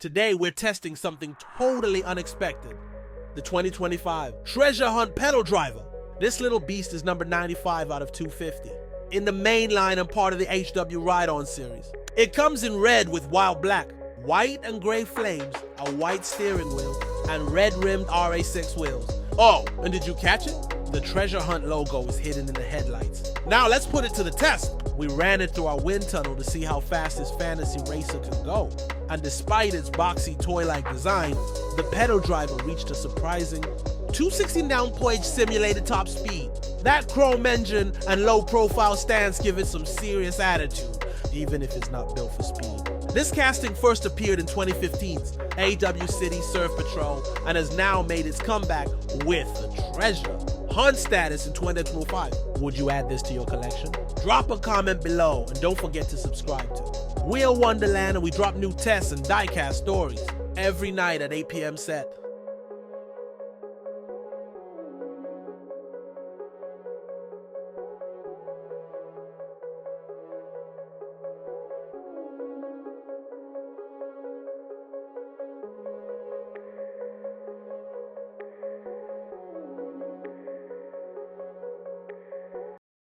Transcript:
Today we're testing something totally unexpected. The 2025 Treasure Hunt Pedal Driver. This little beast is number 95 out of 250. In the main line and part of the HW Ride-On series. It comes in red with wild black, white and gray flames, a white steering wheel, and red-rimmed RA6 wheels. Oh, and did you catch it? The Treasure Hunt logo is hidden in the headlights. Now let's put it to the test. We ran it through our wind tunnel to see how fast this fantasy racer can go. And despite its boxy toy-like design, the pedal driver reached a surprising 260 down-point simulated top speed. That chrome engine and low-profile stance give it some serious attitude, even if it's not built for speed. This casting first appeared in 2015's HW City Surf Patrol and has now made its comeback with the Treasure Hunt status in 2025. Would you add this to your collection? Drop a comment below and don't forget to subscribe to We're Wonderland, and we drop new tests and diecast stories every night at 8 p.m. set.